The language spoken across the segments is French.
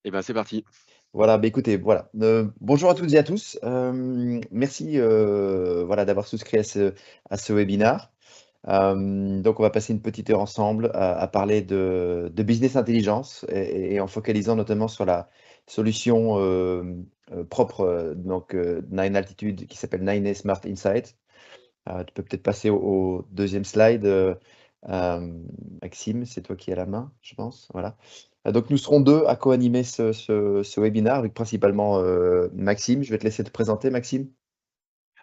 Eh ben, c'est parti. Voilà, écoutez, voilà. Bonjour à toutes et à tous. Merci voilà, d'avoir souscrit à ce webinar. Donc, on va passer une petite heure ensemble à parler de business intelligence et en focalisant notamment sur la solution propre Nine Altitude qui s'appelle Nine Smart Insight. Tu peux peut-être passer au deuxième slide, euh, Maxime, c'est toi qui as la main, je pense. Voilà. Donc, nous serons deux à co-animer ce webinaire avec principalement Maxime. Je vais te laisser te présenter, Maxime.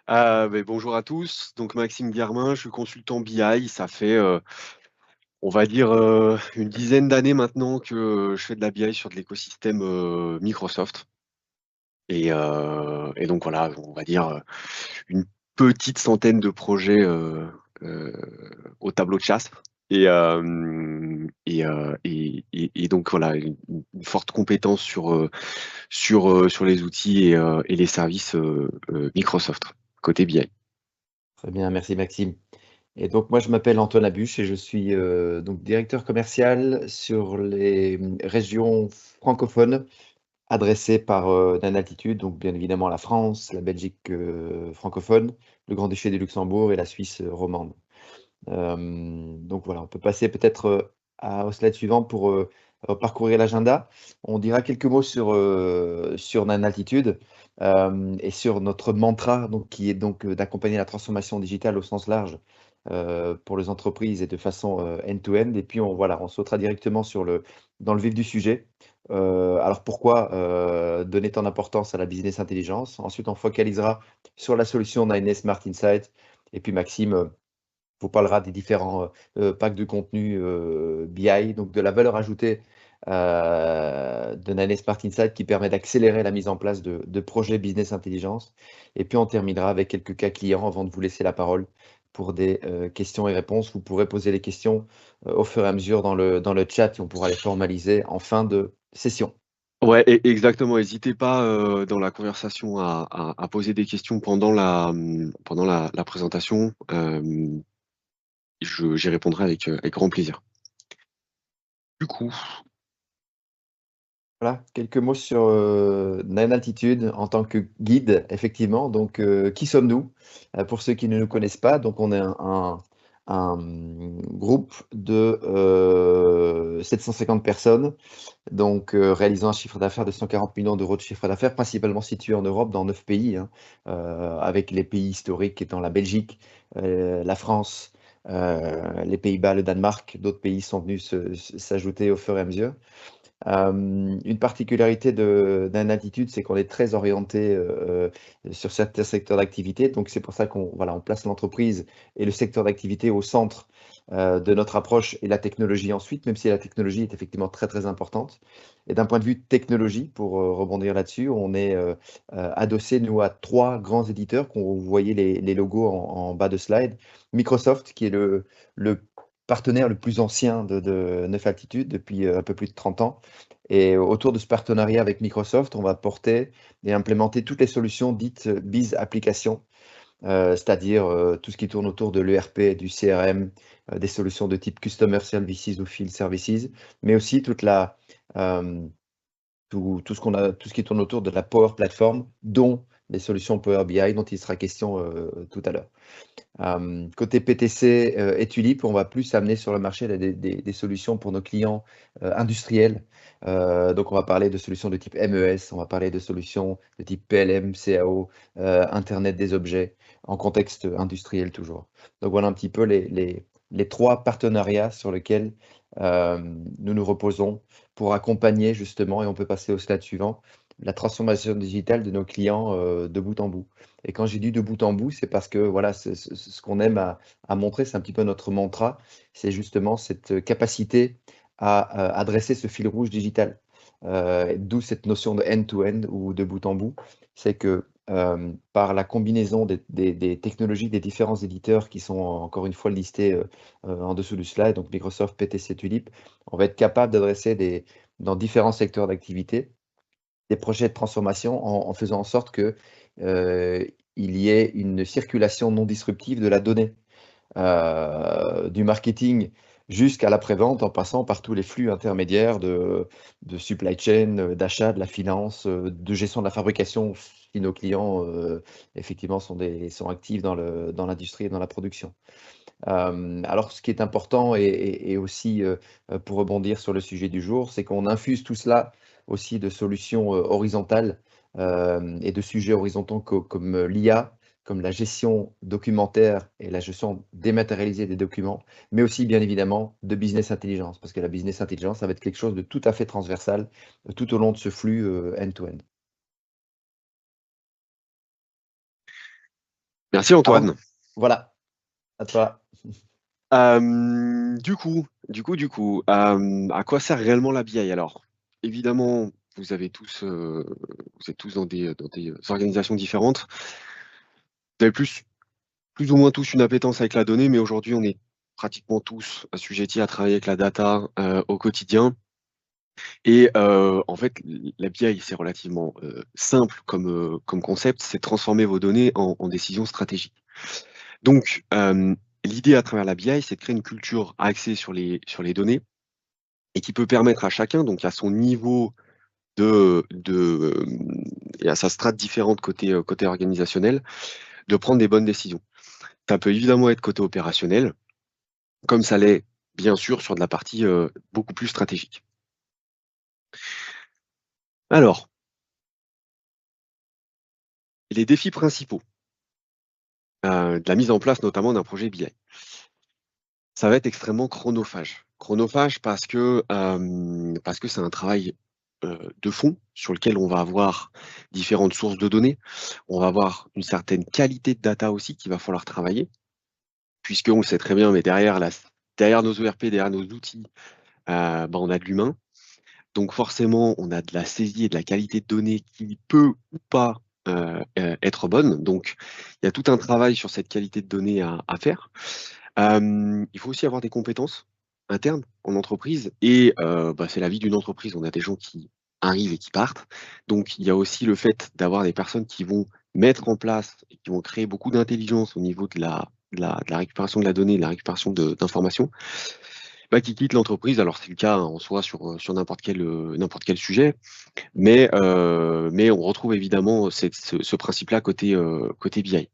Bonjour à tous. Donc, Maxime Guermin, je suis consultant BI. Ça fait, on va dire, une dizaine d'années maintenant que je fais de la BI sur de l'écosystème Microsoft. Et donc, voilà, on va dire une petite centaine de projets euh, au tableau de chasse. Et donc, voilà, une forte compétence sur les outils et les services Microsoft, côté BI. Très bien, merci Maxime. Et donc, moi, je m'appelle Antoine Labuche et je suis donc directeur commercial sur les régions francophones adressées par Nine Altitude, donc bien évidemment la France, la Belgique francophone, le Grand-Duché du Luxembourg et la Suisse romande. Donc voilà, on peut passer peut-être au slide suivant pour parcourir l'agenda. On dira quelques mots sur Nine Altitude et sur notre mantra, donc, qui est donc d'accompagner la transformation digitale au sens large pour les entreprises et de façon end-to-end. Et puis voilà, on sautera directement dans le vif du sujet. Alors pourquoi donner tant d'importance à la business intelligence? Ensuite, on focalisera sur la solution Nine Smart Insight. Et puis Maxime vous parlera des différents packs de contenu BI, donc de la valeur ajoutée de Nine Smart Insight qui permet d'accélérer la mise en place de projets business intelligence. Et puis on terminera avec quelques cas clients avant de vous laisser la parole pour des questions et réponses. Vous pourrez poser les questions au fur et à mesure dans le chat et on pourra les formaliser en fin de session. Ouais, exactement. N'hésitez pas dans la conversation à poser des questions pendant la présentation. J'y répondrai avec grand plaisir. Du coup, Voilà, quelques mots sur Nine Altitude en tant que guide, effectivement. Donc, qui sommes-nous? Pour ceux qui ne nous connaissent pas, donc on est un groupe de 750 personnes, donc réalisant un chiffre d'affaires de 140 millions d'euros de chiffre d'affaires, principalement situé en Europe, dans 9 pays, hein, avec les pays historiques étant la Belgique, la France, les Pays-Bas, le Danemark. D'autres pays sont venus s'ajouter au fur et à mesure. Une particularité d'un attitude, c'est qu'on est très orienté sur certains secteurs d'activité. Donc, c'est pour ça qu'on voilà, on place l'entreprise et le secteur d'activité au centre de notre approche et la technologie ensuite, même si la technologie est effectivement très, très importante. Et d'un point de vue technologie, pour rebondir là-dessus, on est adossé, nous, à trois grands éditeurs, qu'on vous voyez les logos en bas de slide. Microsoft, qui est le partenaire le plus ancien de Neuf Altitude depuis un peu plus de 30 ans. Et autour de ce partenariat avec Microsoft, on va porter et implémenter toutes les solutions dites Biz Applications, c'est-à-dire tout ce qui tourne autour de l'ERP, du CRM, des solutions de type Customer Services ou Field Services, mais aussi euh, tout ce qui tourne autour de la Power Platform, dont les solutions Power BI, dont il sera question tout à l'heure. Côté PTC et Tulip, on va plus amener sur le marché des solutions pour nos clients industriels. Donc, on va parler de solutions de type MES, on va parler de solutions de type PLM, CAO, Internet des objets, en contexte industriel toujours. Donc, voilà un petit peu les trois partenariats sur lesquels nous nous reposons pour accompagner justement, et on peut passer au slide suivant, la transformation digitale de nos clients de bout en bout. Et quand j'ai dit de bout en bout, c'est parce que voilà, ce qu'on aime à montrer, c'est un petit peu notre mantra, c'est justement cette capacité à adresser ce fil rouge digital. D'où cette notion de end-to-end ou de bout en bout. C'est que par la combinaison des technologies des différents éditeurs qui sont encore une fois listés en dessous du slide, donc Microsoft, PTC, Tulip, on va être capable d'adresser dans différents secteurs d'activité des projets de transformation en faisant en sorte que il y ait une circulation non disruptive de la donnée du marketing jusqu'à l'après-vente en passant par tous les flux intermédiaires de supply chain, d'achat, de la finance, de gestion de la fabrication si nos clients effectivement sont actifs dans l'industrie et dans la production. Alors, ce qui est important et aussi pour rebondir sur le sujet du jour, c'est qu'on infuse tout cela aussi de solutions horizontales et de sujets horizontaux comme l'IA, comme la gestion documentaire et la gestion dématérialisée des documents, mais aussi bien évidemment de business intelligence, parce que la business intelligence, ça va être quelque chose de tout à fait transversal tout au long de ce flux end-to-end. Merci Antoine. Voilà, à toi. À quoi sert réellement la BI? Alors, évidemment, vous êtes tous dans des organisations différentes. Vous avez plus ou moins tous une appétence avec la donnée, mais aujourd'hui, on est pratiquement tous assujettis à travailler avec la data au quotidien. Et en fait, la BI, c'est relativement simple comme concept, c'est de transformer vos données en décisions stratégiques. Donc, l'idée à travers la BI, c'est de créer une culture axée sur les données et qui peut permettre à chacun, donc à son niveau et à sa strate différente côté organisationnel, de prendre des bonnes décisions. Ça peut évidemment être côté opérationnel, comme ça l'est bien sûr sur de la partie beaucoup plus stratégique. Alors, les défis principaux de la mise en place notamment d'un projet BI. Ça va être extrêmement chronophage. Chronophage parce que c'est un travail de fond sur lequel on va avoir différentes sources de données. On va avoir une certaine qualité de data aussi qu'il va falloir travailler, puisque on le sait très bien, mais derrière nos ERP, derrière nos outils, on a de l'humain. Donc forcément, on a de la saisie et de la qualité de données qui peut ou pas être bonne. Donc il y a tout un travail sur cette qualité de données à faire. Il faut aussi avoir des compétences internes en entreprise et c'est la vie d'une entreprise. On a des gens qui arrivent et qui partent. Donc il y a aussi le fait d'avoir des personnes qui vont mettre en place et qui vont créer beaucoup d'intelligence au niveau de la récupération de la donnée, de la récupération d'informations, qui quittent l'entreprise. Alors c'est le cas en soi sur n'importe quel sujet, mais on retrouve évidemment ce principe-là côté BI.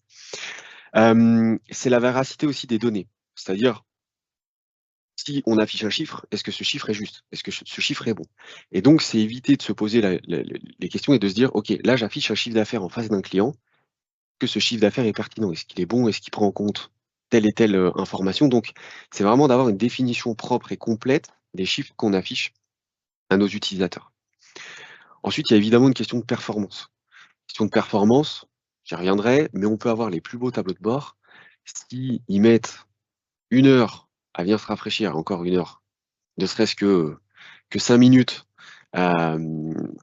C'est la véracité aussi des données. C'est-à-dire, si on affiche un chiffre, est-ce que ce chiffre est juste? Est-ce que ce chiffre est bon? Et donc, c'est éviter de se poser les questions et de se dire, OK, là, j'affiche un chiffre d'affaires en face d'un client, que ce chiffre d'affaires est pertinent? Est-ce qu'il est bon? Est-ce qu'il prend en compte telle et telle information? Donc, c'est vraiment d'avoir une définition propre et complète des chiffres qu'on affiche à nos utilisateurs. Ensuite, il y a évidemment une question de performance. Question de performance, j'y reviendrai, mais on peut avoir les plus beaux tableaux de bord. S'ils mettent 1 heure à venir se rafraîchir, encore 1 heure, ne serait-ce que 5 minutes à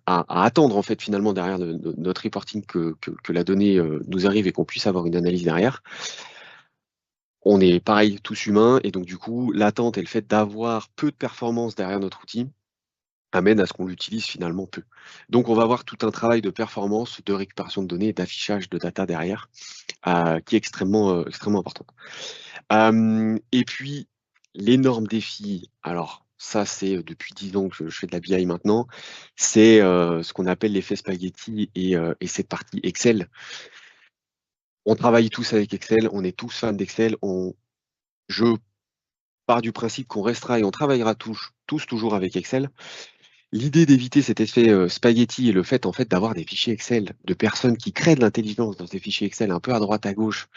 attendre en fait finalement derrière notre reporting que la donnée nous arrive et qu'on puisse avoir une analyse derrière. On est pareil tous humains et donc du coup l'attente et le fait d'avoir peu de performance derrière notre outil amène à ce qu'on l'utilise finalement peu. Donc on va avoir tout un travail de performance, de récupération de données et d'affichage de data derrière qui est extrêmement important. Et puis, l'énorme défi, alors ça, c'est depuis 10 ans que je fais de la BI maintenant, c'est ce qu'on appelle l'effet spaghetti et cette partie Excel. On travaille tous avec Excel, on est tous fans d'Excel. Je pars du principe qu'on restera et on travaillera tous toujours avec Excel. L'idée d'éviter cet effet spaghetti et le fait en fait d'avoir des fichiers Excel de personnes qui créent de l'intelligence dans ces fichiers Excel un peu à droite à gauche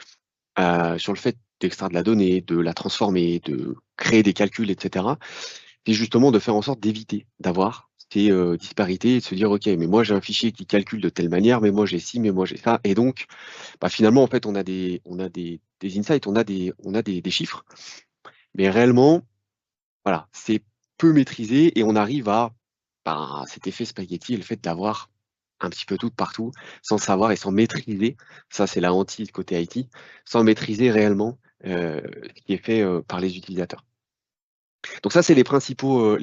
sur le fait d'extraire de la donnée, de la transformer, de créer des calculs, etc. C'est justement de faire en sorte d'éviter d'avoir ces disparités et de se dire, OK, mais moi j'ai un fichier qui calcule de telle manière, mais moi j'ai ci, mais moi j'ai ça. Et donc, finalement, en fait, on a des insights, on a des chiffres, mais réellement, voilà, c'est peu maîtrisé et on arrive à cet effet spaghetti et le fait d'avoir un petit peu tout de partout, sans savoir et sans maîtriser, ça c'est la hantise côté IT, sans maîtriser réellement ce qui est fait par les utilisateurs. Donc ça, c'est les principaux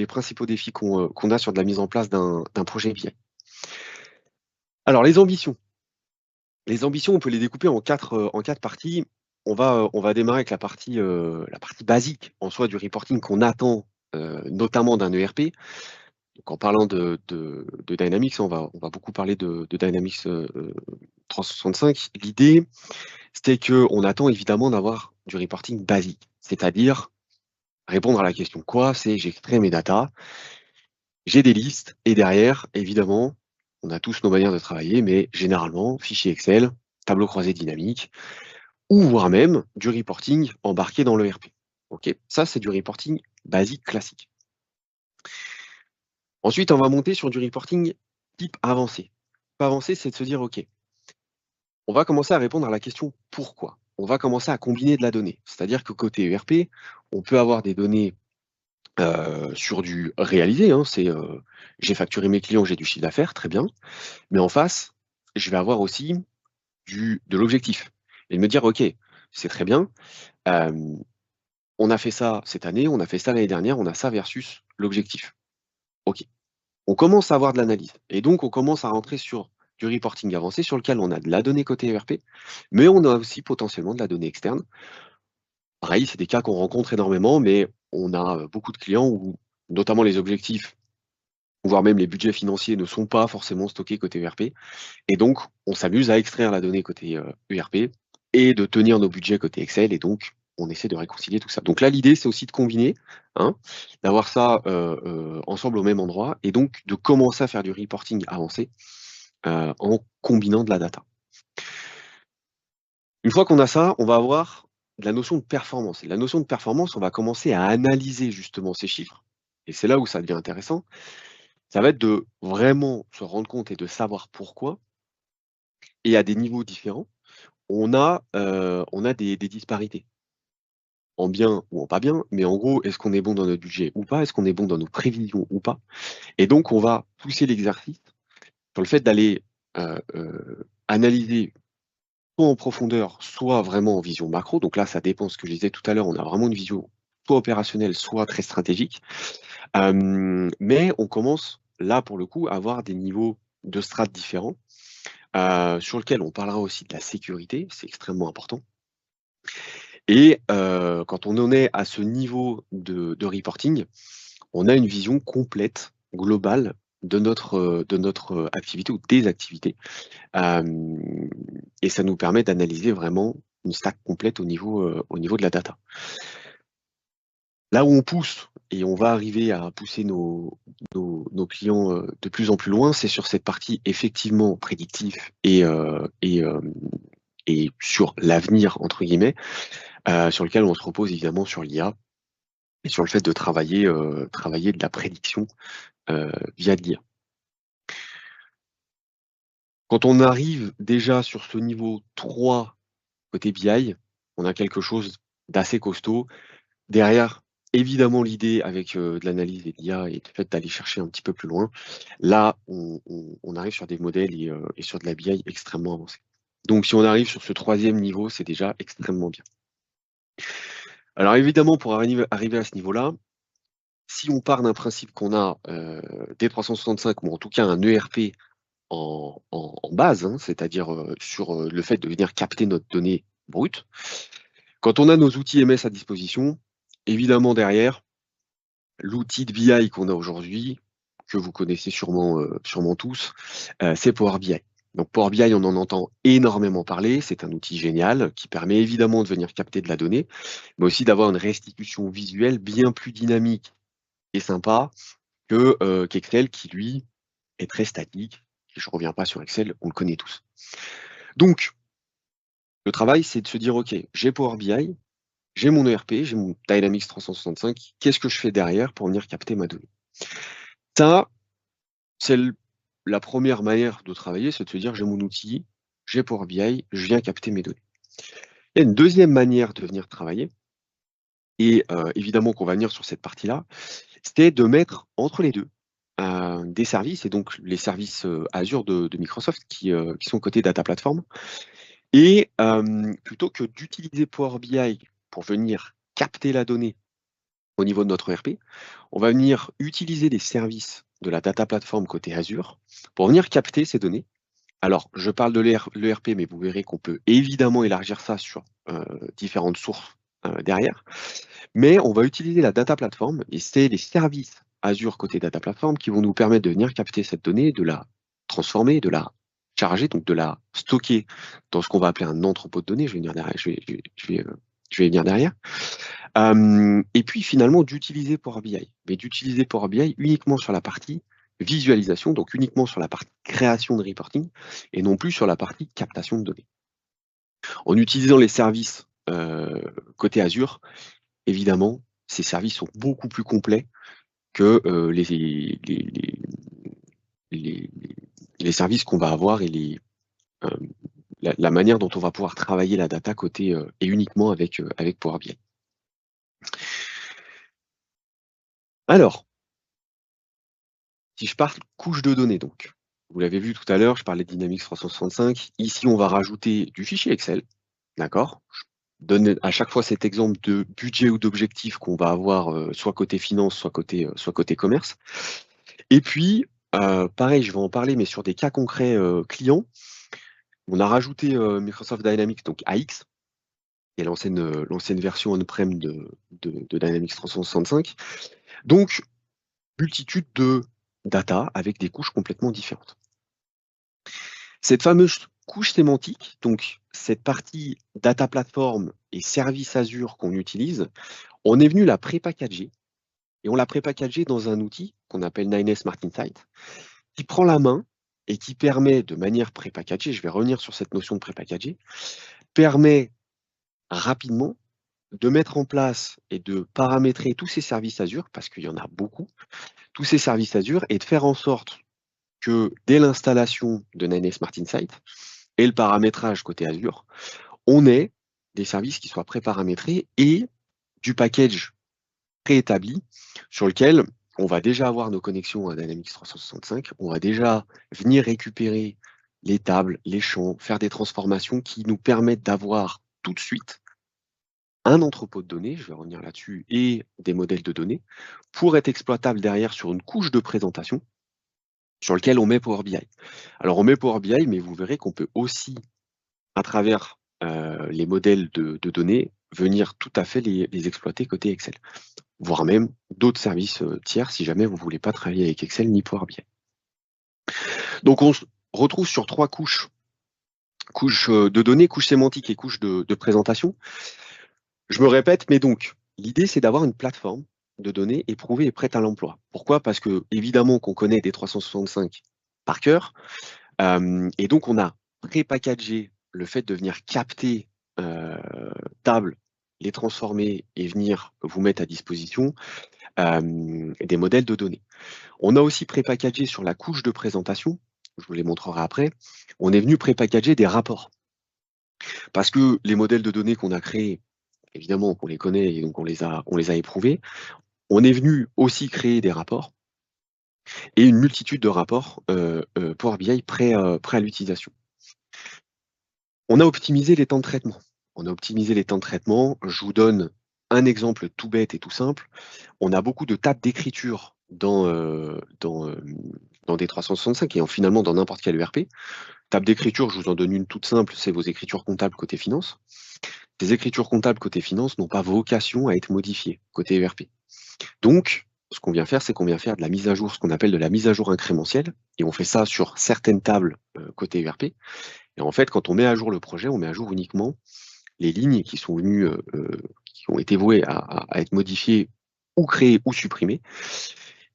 défis qu'on a sur de la mise en place d'un projet BI. Alors les ambitions. Les ambitions, on peut les découper en quatre parties. on va démarrer avec la partie basique en soi du reporting qu'on attend notamment d'un ERP. Donc, en parlant de Dynamics, on va beaucoup parler de Dynamics 365. L'idée, c'était qu'on attend évidemment d'avoir du reporting basique, c'est-à-dire répondre à la question quoi, c'est j'extrais mes datas, j'ai des listes, et derrière, évidemment, on a tous nos manières de travailler, mais généralement, fichier Excel, tableau croisé dynamique, ou voire même du reporting embarqué dans l'ERP. Ok, ça c'est du reporting basique classique. Ensuite, on va monter sur du reporting type avancé. Type avancé, c'est de se dire, ok, on va commencer à répondre à la question pourquoi. On va commencer à combiner de la donnée. C'est-à-dire que côté ERP, on peut avoir des données sur du réalisé, hein, c'est j'ai facturé mes clients, j'ai du chiffre d'affaires, très bien. Mais en face, je vais avoir aussi de l'objectif. Et me dire, ok, c'est très bien, euh, on a fait ça cette année, on a fait ça l'année dernière, on a ça versus l'objectif. Ok. On commence à avoir de l'analyse. Et donc, on commence à rentrer sur du reporting avancé sur lequel on a de la donnée côté ERP, mais on a aussi potentiellement de la donnée externe. Pareil, c'est des cas qu'on rencontre énormément, mais on a beaucoup de clients où, notamment les objectifs, voire même les budgets financiers ne sont pas forcément stockés côté ERP. Et donc, on s'amuse à extraire la donnée côté ERP et de tenir nos budgets côté Excel. Et donc, on essaie de réconcilier tout ça. Donc là, l'idée, c'est aussi de combiner, hein, d'avoir ça ensemble au même endroit et donc de commencer à faire du reporting avancé en combinant de la data. Une fois qu'on a ça, on va avoir de la notion de performance. Et la notion de performance, on va commencer à analyser justement ces chiffres. Et c'est là où ça devient intéressant. Ça va être de vraiment se rendre compte et de savoir pourquoi, et à des niveaux différents, on a des disparités, en bien ou en pas bien, mais en gros, est-ce qu'on est bon dans notre budget ou pas? Est-ce qu'on est bon dans nos prévisions ou pas? Et donc, on va pousser l'exercice sur le fait d'aller analyser soit en profondeur, soit vraiment en vision macro. Donc là, ça dépend de ce que je disais tout à l'heure, on a vraiment une vision soit opérationnelle, soit très stratégique. Mais on commence là, pour le coup, à avoir des niveaux de strates différents, sur lequel on parlera aussi de la sécurité, c'est extrêmement important. Et quand on en est à ce niveau de reporting, on a une vision complète, globale de notre activité ou des activités. Et ça nous permet d'analyser vraiment une stack complète au niveau de la data. Là où on pousse, et on va arriver à pousser nos clients de plus en plus loin, c'est sur cette partie effectivement prédictive et sur l'avenir, entre guillemets, sur lequel on se repose évidemment sur l'IA et sur le fait de travailler de la prédiction via de l'IA. Quand on arrive déjà sur ce niveau 3 côté BI, on a quelque chose d'assez costaud. Derrière, évidemment, l'idée avec de l'analyse et de l'IA et le fait d'aller chercher un petit peu plus loin, là, on arrive sur des modèles et sur de la BI extrêmement avancée. Donc, si on arrive sur ce 3e niveau, c'est déjà extrêmement bien. Alors, évidemment, pour arriver à ce niveau-là, si on part d'un principe qu'on a D365, ou en tout cas un ERP en base, hein, c'est-à-dire sur le fait de venir capter notre donnée brute, quand on a nos outils MS à disposition, évidemment derrière, l'outil de BI qu'on a aujourd'hui, que vous connaissez sûrement tous, c'est Power BI. Donc Power BI, on en entend énormément parler, c'est un outil génial qui permet évidemment de venir capter de la donnée, mais aussi d'avoir une restitution visuelle bien plus dynamique et sympa qu'Excel qui, lui, est très statique. Je ne reviens pas sur Excel, on le connaît tous. Donc, le travail, c'est de se dire, OK, j'ai Power BI, j'ai mon ERP, j'ai mon Dynamics 365, qu'est-ce que je fais derrière pour venir capter ma donnée? Ça, c'est la première manière de travailler, c'est de se dire, j'ai mon outil, j'ai Power BI, je viens capter mes données. Il y a une deuxième manière de venir travailler, et évidemment qu'on va venir sur cette partie-là, c'était de mettre entre les deux des services, et donc les services Azure de Microsoft qui sont côté Data Platform. Et plutôt que d'utiliser Power BI pour venir capter la donnée au niveau de notre ERP, on va venir utiliser des services de la Data Platform côté Azure pour venir capter ces données Alors, je parle de l'ERP, mais vous verrez qu'on peut évidemment élargir ça sur différentes sources derrière. Mais on va utiliser la data platform et c'est les services Azure côté data platform qui vont nous permettre de venir capter cette donnée, de la transformer, de la charger, donc de la stocker dans ce qu'on va appeler un entrepôt de données. Je vais venir derrière. Je vais venir derrière. Et puis finalement d'utiliser Power BI, mais d'utiliser Power BI uniquement sur la partie visualisation, donc uniquement sur la partie création de reporting, et non plus sur la partie captation de données. En utilisant les services côté Azure, évidemment, ces services sont beaucoup plus complets que les services qu'on va avoir et la manière dont on va pouvoir travailler la data côté et uniquement avec Power BI. Alors, si je parle couche de données, donc, vous l'avez vu tout à l'heure, je parlais de Dynamics 365. Ici, on va rajouter du fichier Excel, d'accord? Je donne à chaque fois cet exemple de budget ou d'objectif qu'on va avoir soit côté finance, soit côté commerce. Et puis, pareil, je vais en parler, mais sur des cas concrets clients. On a rajouté Microsoft Dynamics, donc AX, qui est l'ancienne version on-prem de Dynamics 365. Donc, multitude de data avec des couches complètement différentes. Cette fameuse couche sémantique, donc cette partie data platform et service Azure qu'on utilise, on est venu la pré-packager et on l'a pré-packagée dans un outil qu'on appelle 9S Smart Insight qui prend la main et qui permet de manière pré-packagée, je vais revenir sur cette notion de pré-packagé, permet rapidement de mettre en place et de paramétrer tous ces services Azure, parce qu'il y en a beaucoup, tous ces services Azure, et de faire en sorte que dès l'installation de 9S Smart Insight et le paramétrage côté Azure, on ait des services qui soient pré-paramétrés et du package préétabli sur lequel on va déjà avoir nos connexions à Dynamics 365, on va déjà venir récupérer les tables, les champs, faire des transformations qui nous permettent d'avoir tout de suite un entrepôt de données, je vais revenir là-dessus, et des modèles de données, pour être exploitable derrière sur une couche de présentation sur lequel on met Power BI. Alors on met Power BI, mais vous verrez qu'on peut aussi, à travers les modèles de données, venir tout à fait les exploiter côté Excel, voire même d'autres services tiers si jamais vous ne voulez pas travailler avec Excel ni Power BI. Donc on se retrouve sur trois couches de données, couche sémantique et couche de présentation. Je me répète, mais donc, l'idée, c'est d'avoir une plateforme de données éprouvée et prête à l'emploi. Pourquoi? Parce que, évidemment, qu'on connaît des 365 par cœur, et donc on a pré-packagé le fait de venir capter tables, les transformer et venir vous mettre à disposition des modèles de données. On a aussi pré-packagé sur la couche de présentation, je vous les montrerai après, on est venu pré-packager des rapports. Parce que les modèles de données qu'on a créés, évidemment, on les connaît et donc on les a éprouvés. On est venu aussi créer des rapports et une multitude de rapports Power BI prêts à l'utilisation. On a optimisé les temps de traitement. Je vous donne un exemple tout bête et tout simple. On a beaucoup de tables d'écriture dans D365 et finalement dans n'importe quel ERP. Table d'écriture, je vous en donne une toute simple, c'est vos écritures comptables côté finance. Ces écritures comptables côté finance n'ont pas vocation à être modifiées côté ERP. Donc, ce qu'on vient faire, c'est qu'on vient faire de la mise à jour, ce qu'on appelle de la mise à jour incrémentielle, et on fait ça sur certaines tables côté ERP. Et en fait, quand on met à jour le projet, on met à jour uniquement les lignes qui sont venues, qui ont été vouées à être modifiées ou créées ou supprimées.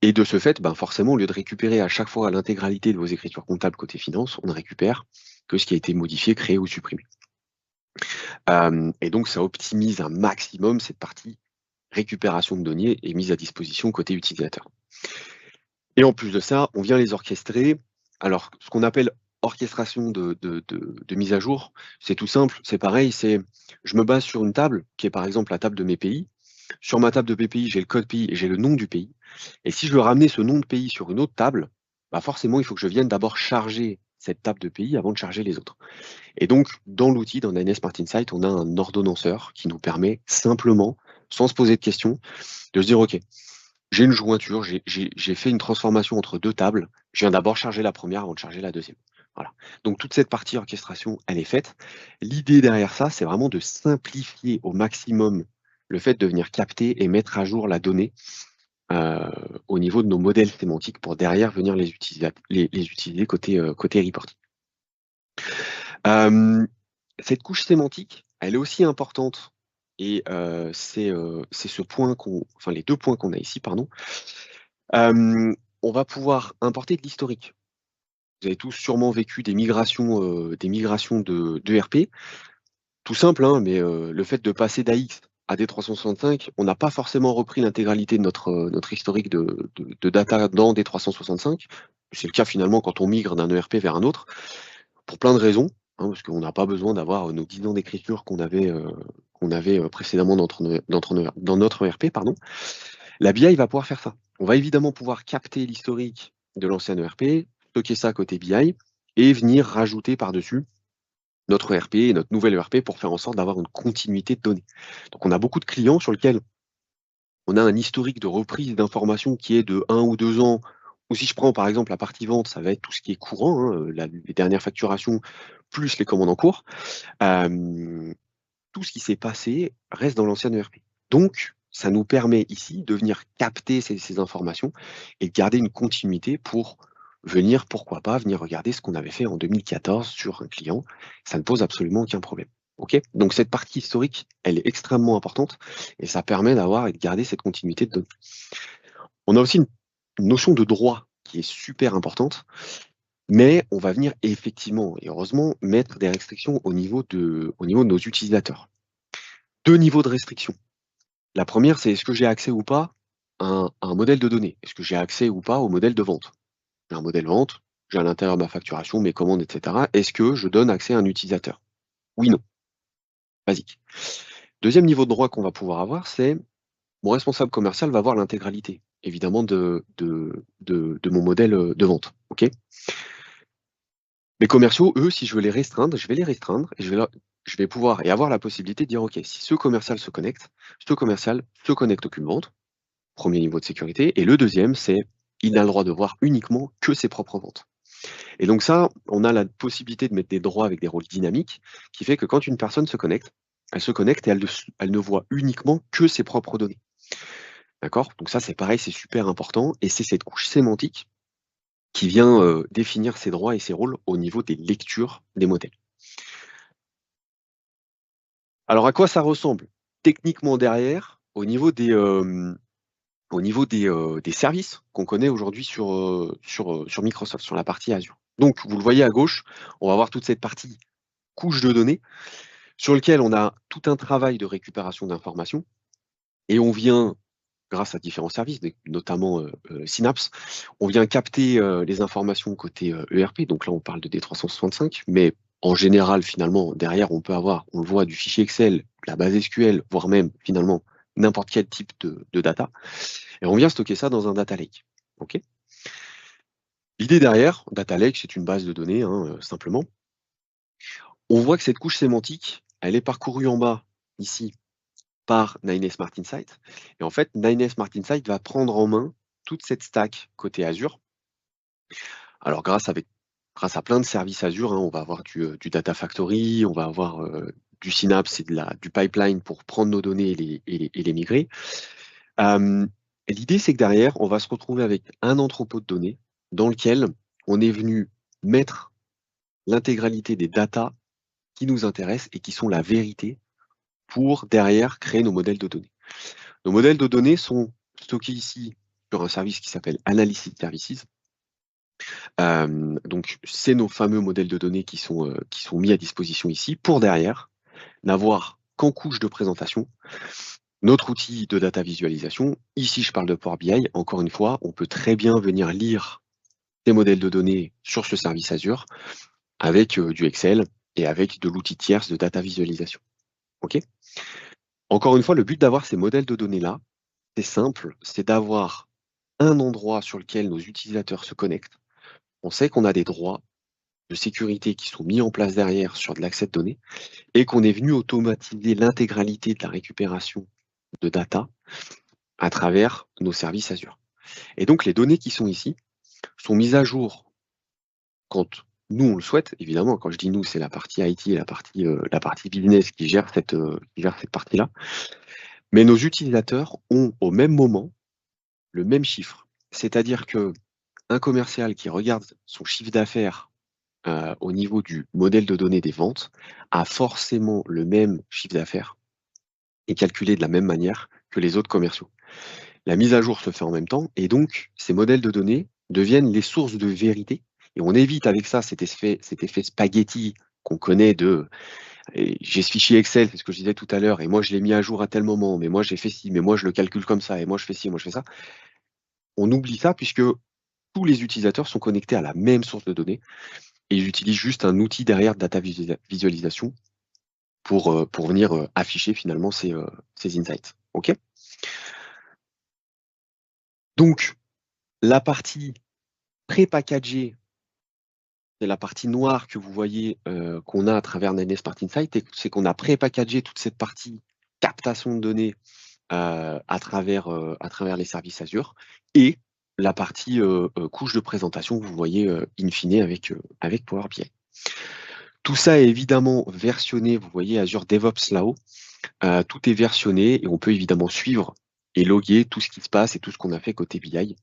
Et de ce fait, forcément, au lieu de récupérer à chaque fois l'intégralité de vos écritures comptables côté finance, on ne récupère que ce qui a été modifié, créé ou supprimé. Et donc, ça optimise un maximum cette partie récupération de données et mise à disposition côté utilisateur. Et en plus de ça, on vient les orchestrer. Alors, ce qu'on appelle orchestration de mise à jour, c'est tout simple, c'est pareil, je me base sur une table qui est par exemple la table de mes pays. Sur ma table de pays, j'ai le code pays et j'ai le nom du pays. Et si je veux ramener ce nom de pays sur une autre table, forcément, il faut que je vienne d'abord charger cette table de pays avant de charger les autres. Et donc, dans l'outil, dans 9S Smart Insight, on a un ordonnanceur qui nous permet simplement, sans se poser de questions, de se dire, OK, j'ai une jointure, j'ai fait une transformation entre deux tables, je viens d'abord charger la première avant de charger la deuxième. Voilà. Donc toute cette partie orchestration, elle est faite. L'idée derrière ça, c'est vraiment de simplifier au maximum le fait de venir capter et mettre à jour la donnée au niveau de nos modèles sémantiques pour derrière venir les utiliser côté reporting. Cette couche sémantique, elle est aussi importante et c'est ce point enfin les 2 points qu'on a ici, pardon. On va pouvoir importer de l'historique. Vous avez tous sûrement vécu des migrations de d'ERP. Tout simple, hein, mais le fait de passer d'AX à D365, on n'a pas forcément repris l'intégralité de notre historique de data dans D365. C'est le cas finalement quand on migre d'un ERP vers un autre, pour plein de raisons, hein, parce qu'on n'a pas besoin d'avoir nos 10 ans d'écriture qu'on avait précédemment dans notre ERP, pardon. La BI va pouvoir faire ça. On va évidemment pouvoir capter l'historique de l'ancien ERP, stocker ça côté BI et venir rajouter par-dessus notre ERP, notre nouvel ERP pour faire en sorte d'avoir une continuité de données. Donc on a beaucoup de clients sur lesquels on a un historique de reprise d'informations qui est de 1 ou 2 ans, ou si je prends par exemple la partie vente, ça va être tout ce qui est courant, hein, les dernières facturations plus les commandes en cours. Tout ce qui s'est passé reste dans l'ancien ERP. Donc, ça nous permet ici de venir capter ces informations et de garder une continuité pour venir, pourquoi pas, venir regarder ce qu'on avait fait en 2014 sur un client. Ça ne pose absolument aucun problème. Ok. Donc cette partie historique, elle est extrêmement importante et ça permet d'avoir et de garder cette continuité de données. On a aussi une notion de droit qui est super importante, mais on va venir effectivement et heureusement mettre des restrictions au niveau de nos utilisateurs. 2 niveaux de restriction. La première, c'est est-ce que j'ai accès ou pas à un modèle de données? Est-ce que j'ai accès ou pas au modèle de vente? J'ai un modèle vente, j'ai à l'intérieur ma facturation, mes commandes, et cetera. Est-ce que je donne accès à un utilisateur? Oui, non. Basique. Deuxième niveau de droit qu'on va pouvoir avoir, c'est mon responsable commercial va avoir l'intégralité, évidemment, de mon modèle de vente. OK? Mes commerciaux, eux, si je veux les restreindre, je vais les restreindre et je vais pouvoir et avoir la possibilité de dire OK, si ce commercial se connecte aucune vente. Premier niveau de sécurité. Et le deuxième, c'est il n'a le droit de voir uniquement que ses propres ventes. Et donc ça, on a la possibilité de mettre des droits avec des rôles dynamiques, qui fait que quand une personne elle se connecte et elle ne voit uniquement que ses propres données. D'accord? Donc ça, c'est pareil, c'est super important. Et c'est cette couche sémantique qui vient définir ses droits et ses rôles au niveau des lectures des modèles. Alors à quoi ça ressemble? Techniquement derrière, au niveau des services qu'on connaît aujourd'hui sur Microsoft, sur la partie Azure. Donc vous le voyez à gauche, on va voir toute cette partie couche de données sur lequel on a tout un travail de récupération d'informations et on vient, grâce à différents services, notamment Synapse, on vient capter les informations côté ERP. Donc là, on parle de D365, mais en général, finalement, derrière, on peut avoir, on le voit, du fichier Excel, la base SQL, voire même, finalement, n'importe quel type de data. Et on vient stocker ça dans un data lake. OK? L'idée derrière, data lake, c'est une base de données, hein, simplement. On voit que cette couche sémantique, elle est parcourue en bas, ici, par 9S Smart Insight. Et en fait, 9S Smart Insight va prendre en main toute cette stack côté Azure. Alors, grâce à plein de services Azure, hein, on va avoir du Data Factory, on va avoir du Synapse et du pipeline pour prendre nos données et les migrer. L'idée, c'est que derrière, on va se retrouver avec un entrepôt de données dans lequel on est venu mettre l'intégralité des datas qui nous intéressent et qui sont la vérité pour derrière créer nos modèles de données. Nos modèles de données sont stockés ici sur un service qui s'appelle Analysis Services. Donc, c'est nos fameux modèles de données qui sont mis à disposition ici pour derrière n'avoir qu'en couche de présentation notre outil de data visualisation. Ici, je parle de Power BI. Encore une fois, on peut très bien venir lire des modèles de données sur ce service Azure avec du Excel et avec de l'outil tierce de data visualisation. OK? Encore une fois, le but d'avoir ces modèles de données-là, c'est simple, c'est d'avoir un endroit sur lequel nos utilisateurs se connectent. On sait qu'on a des droits de sécurité qui sont mis en place derrière sur de l'accès de données et qu'on est venu automatiser l'intégralité de la récupération de data à travers nos services Azure. Et donc, les données qui sont ici sont mises à jour quand nous, on le souhaite, évidemment. Quand je dis nous, c'est la partie IT et la partie business qui gère cette partie-là. Mais nos utilisateurs ont au même moment le même chiffre. C'est-à-dire que un commercial qui regarde son chiffre d'affaires au niveau du modèle de données des ventes a forcément le même chiffre d'affaires et calculé de la même manière que les autres commerciaux. La mise à jour se fait en même temps et donc ces modèles de données deviennent les sources de vérité et on évite avec ça cet effet spaghetti qu'on connaît de j'ai ce fichier Excel, c'est ce que je disais tout à l'heure, et moi je l'ai mis à jour à tel moment, mais moi j'ai fait ci, mais moi je le calcule comme ça, et moi je fais ci, moi je fais ça. On oublie ça puisque tous les utilisateurs sont connectés à la même source de données et ils utilisent juste un outil derrière data visualisation pour venir afficher finalement ces insights. OK? Donc, la partie pré-packagée, c'est la partie noire que vous voyez qu'on a à travers Nine Smart Insight, c'est qu'on a pré-packagé toute cette partie captation de données à travers les services Azure et la partie couche de présentation que vous voyez in fine avec Power BI. Tout ça est évidemment versionné, vous voyez Azure DevOps là-haut, tout est versionné et on peut évidemment suivre et loguer tout ce qui se passe et tout ce qu'on a fait côté BI,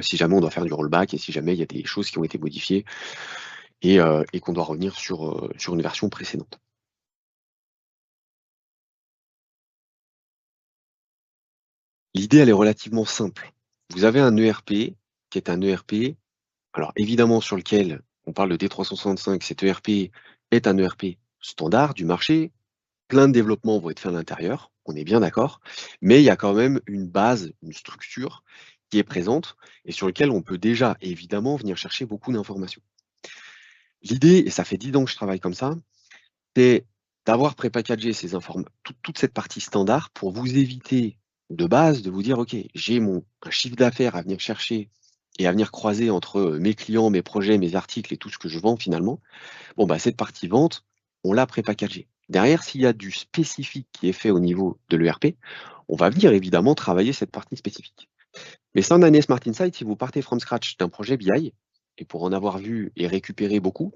si jamais on doit faire du rollback et si jamais il y a des choses qui ont été modifiées et qu'on doit revenir sur une version précédente. L'idée, elle est relativement simple. Vous avez un ERP qui est un ERP, alors évidemment sur lequel on parle de D365, cet ERP est un ERP standard du marché. Plein de développements vont être faits à l'intérieur, on est bien d'accord, mais il y a quand même une base, une structure qui est présente et sur lequel on peut déjà évidemment venir chercher beaucoup d'informations. L'idée, et ça fait 10 ans que je travaille comme ça, c'est d'avoir prépackagé toute cette partie standard pour vous éviter de base de vous dire ok, j'ai un chiffre d'affaires à venir chercher et à venir croiser entre mes clients, mes projets, mes articles et tout ce que je vends finalement. Bon, bah, cette partie vente, on l'a prépackagée. Derrière, s'il y a du spécifique qui est fait au niveau de l'ERP, on va venir évidemment travailler cette partie spécifique. Mais sans Nine Smart Insight, si vous partez from scratch d'un projet BI, et pour en avoir vu et récupéré beaucoup,